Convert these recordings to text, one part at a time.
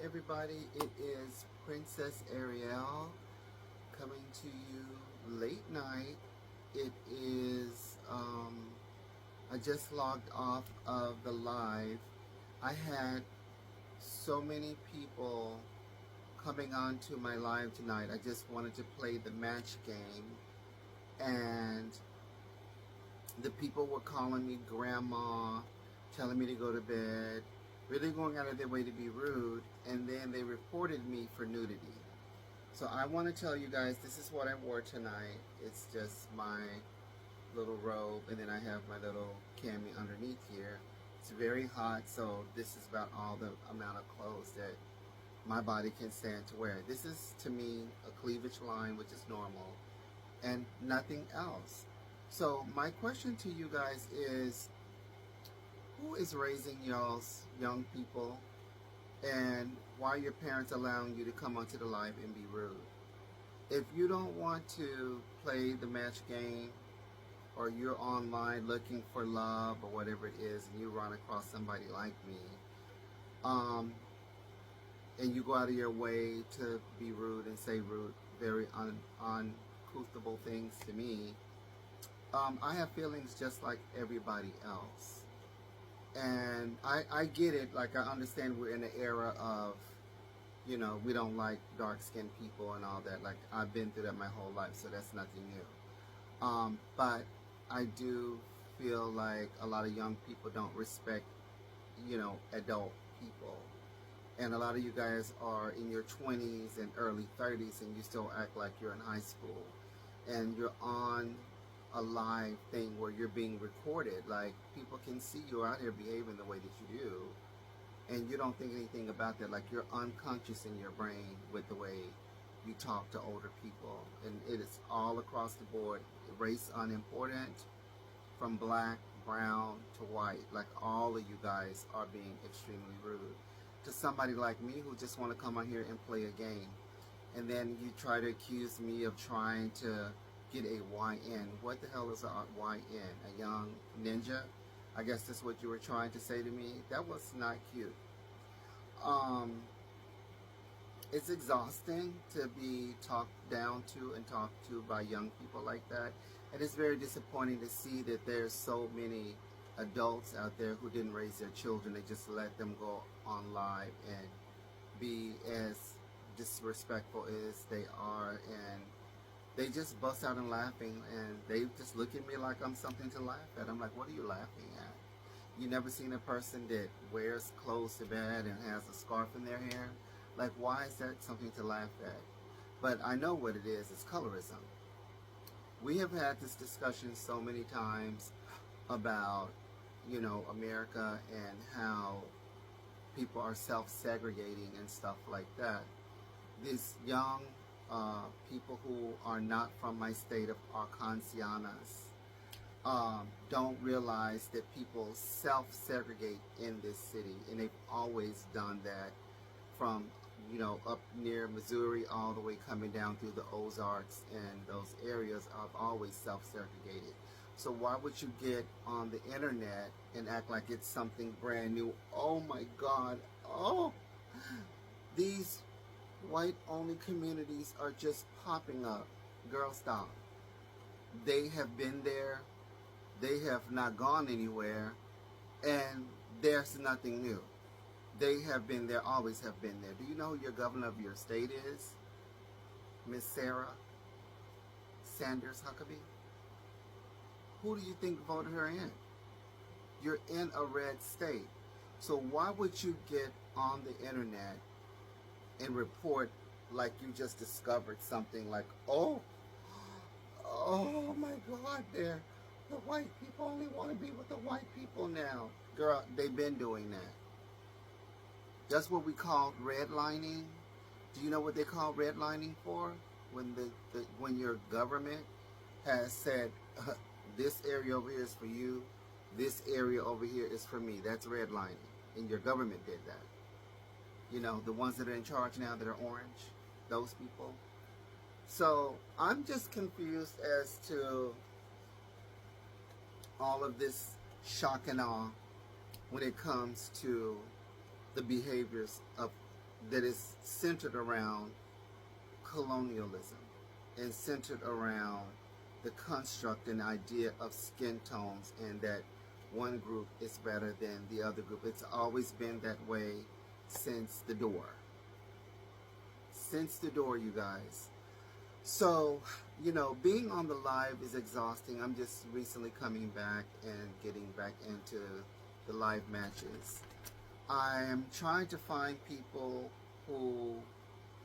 everybody, it is Princess Ariel coming to you late night. It is, I just logged off of the live. I had so many people coming on to my live tonight. I just wanted to play the match game, and the people were calling me grandma, telling me to go to bed, really going out of their way to be rude, and then they reported me for nudity. So I want to tell you guys, this is what I wore tonight. It's just my little robe, and then I have my little cami underneath here. It's very hot, so this is about all the amount of clothes that my body can stand to wear. This is, to me, a cleavage line, which is normal, and nothing else. So my question to you guys is, who is raising y'all's young people, and why are your parents allowing you to come onto the live and be rude? If you don't want to play the match game, or you're online looking for love or whatever it is, and you run across somebody like me, and you go out of your way to be rude and say rude, very uncouthable things to me, I have feelings just like everybody else. And I get it. Like, I understand we're in the era of, we don't like dark-skinned people and all that. Like, I've been through that my whole life, so that's nothing new. But I do feel like a lot of young people don't respect, adult people. And a lot of you guys are in your 20s and early 30s, and you still act like you're in high school. And you're on a live thing where you're being recorded. Like, people can see you out here behaving the way that you do, and you don't think anything about that. Like, you're unconscious in your brain with the way you talk to older people. And it is all across the board. Race unimportant, from black, brown to white. Like, all of you guys are being extremely rude to somebody like me who just want to come on here and play a game. And then you try to accuse me of trying to get a YN. What the hell is a YN? A young ninja? I guess that's what you were trying to say to me. That was not cute. It's exhausting to be talked down to and talked to by young people like that. And it's very disappointing to see that there's so many adults out there who didn't raise their children. They just let them go on live and be as disrespectful as they are, and they just bust out and laughing, and they just look at me like I'm something to laugh at. I'm like, what are you laughing at? You never seen a person that wears clothes to bed and has a scarf in their hair? Like, why is that something to laugh at? But I know what it is. It's colorism. We have had this discussion so many times about, America, and how people are self-segregating and stuff like that. These young people who are not from my state of Arkansas don't realize that people self-segregate in this city, and they've always done that from up near Missouri all the way coming down through the Ozarks, and those areas have always self-segregated. So why would you get on the internet and act like it's something brand new? Oh my God, oh, these white-only communities are just popping up. Girl, stop. They have been there. They have not gone anywhere. And there's nothing new. They have been there, always have been there. Do you know who your governor of your state is? Miss Sarah Sanders Huckabee? Who do you think voted her in? You're in a red state. So why would you get on the internet and report like you just discovered something, like, oh my God, the white people only want to be with the white people now. Girl, they've been doing that. That's what we call redlining. Do you know what they call redlining for? When when your government has said, this area over here is for you, this area over here is for me. That's redlining. And your government did that. The ones that are in charge now that are orange, those people. So I'm just confused as to all of this shock and awe when it comes to the behaviors of that is centered around colonialism and centered around the construct and idea of skin tones, and that one group is better than the other group. It's always been that way since the door. Since the door, you guys. So, you know, being on the live is exhausting. I'm just recently coming back and getting back into the live matches. I'm trying to find people who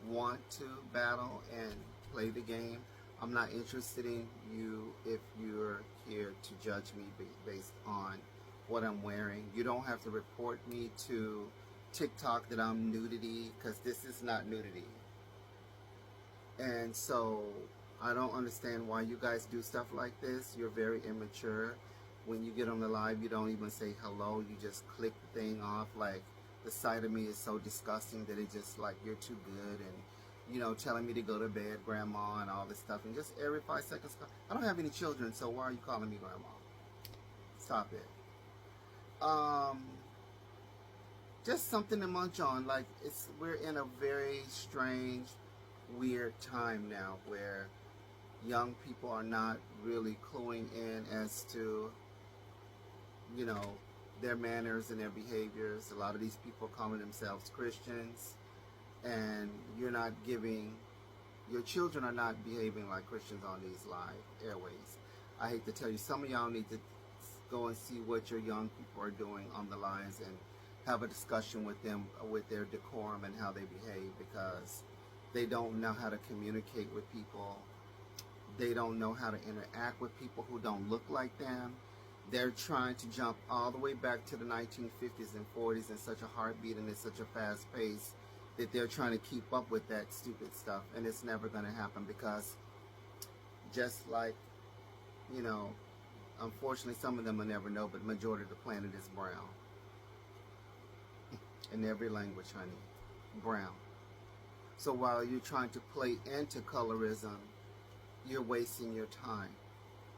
want to battle and play the game. I'm not interested in you if you're here to judge me based on what I'm wearing. You don't have to report me to TikTok that I'm nudity, because this is not nudity. And so I don't understand why you guys do stuff like this. You're very immature. When you get on the live, you don't even say hello. You just click the thing off. Like, the sight of me is so disgusting that it just like, you're too good, and you know, telling me to go to bed, grandma, and all this stuff. And just every 5 seconds, I don't have any children, so why are you calling me grandma? Stop it. Just something to munch on. Like, we're in a very strange, weird time now where young people are not really cluing in as to, you know, their manners and their behaviors. A lot of these people are calling themselves Christians, and you're not giving, your children are not behaving like Christians on these live airways. I hate to tell you, some of y'all need to go and see what your young people are doing on the lines and have a discussion with them with their decorum and how they behave, because they don't know how to communicate with people. They don't know how to interact with people who don't look like them. They're trying to jump all the way back to the 1950s and 40s in such a heartbeat and at such a fast pace that they're trying to keep up with that stupid stuff. And it's never going to happen, because just like, you know, unfortunately some of them will never know, but the majority of the planet is brown. In every language, honey. Brown. So while you're trying to play into colorism, you're wasting your time,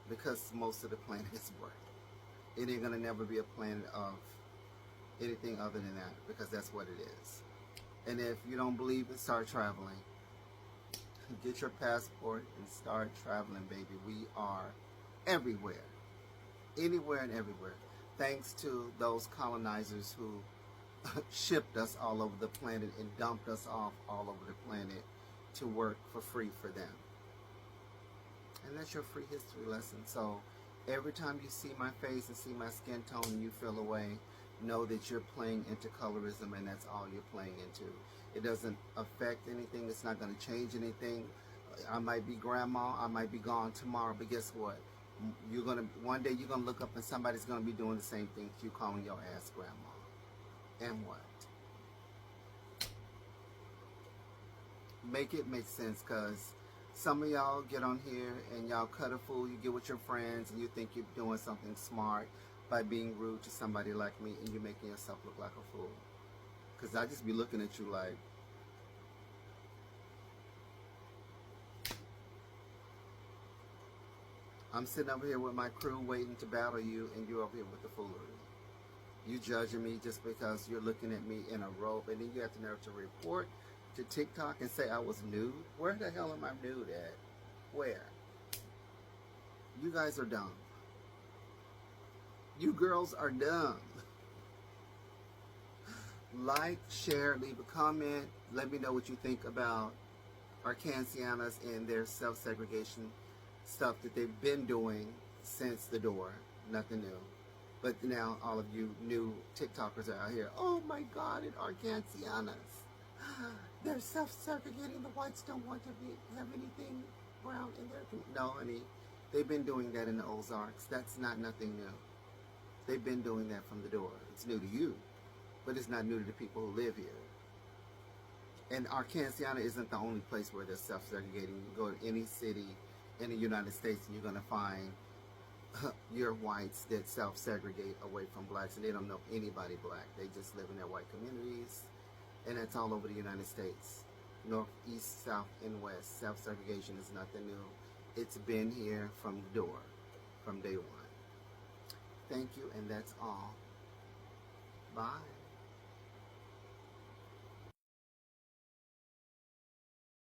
because most of the planet is brown. It ain't gonna never be a planet of anything other than that, because that's what it is. And if you don't believe it, start traveling. Get your passport and start traveling, baby. We are everywhere. Anywhere and everywhere. Thanks to those colonizers who shipped us all over the planet and dumped us off all over the planet to work for free for them. And that's your free history lesson. So every time you see my face and see my skin tone and you feel away, know that you're playing into colorism, and that's all you're playing into. It doesn't affect anything. It's not going to change anything. I might be grandma. I might be gone tomorrow. But guess what? One day you're going to look up and somebody's going to be doing the same thing to you, calling your ass grandma. And what? Make it make sense, because some of y'all get on here and y'all cut a fool. You get with your friends and you think you're doing something smart by being rude to somebody like me, and you're making yourself look like a fool. Because I just be looking at you like, I'm sitting over here with my crew waiting to battle you, and you're over here with the foolery. You judging me just because you're looking at me in a robe, and then you have the nerve to report to TikTok and say I was nude? Where the hell am I nude at? Where? You guys are dumb. You girls are dumb. Like, share, leave a comment. Let me know what you think about Arkancianas and their self-segregation stuff that they've been doing since the door. Nothing new. But now all of you new TikTokers are out here, oh my God, in Arkancianas, they're self-segregating. The whites don't want to have anything brown in their community. No, honey, they've been doing that in the Ozarks. That's not nothing new. They've been doing that from the door. It's new to you, but it's not new to the people who live here. And Arkanciana isn't the only place where they're self-segregating. You go to any city in the United States and you're going to find your whites that self-segregate away from blacks, and they don't know anybody black. They just live in their white communities, and that's all over the United States. North, east, south, and west. Self-segregation is nothing new. It's been here from the door, from day one. Thank you, and that's all. Bye.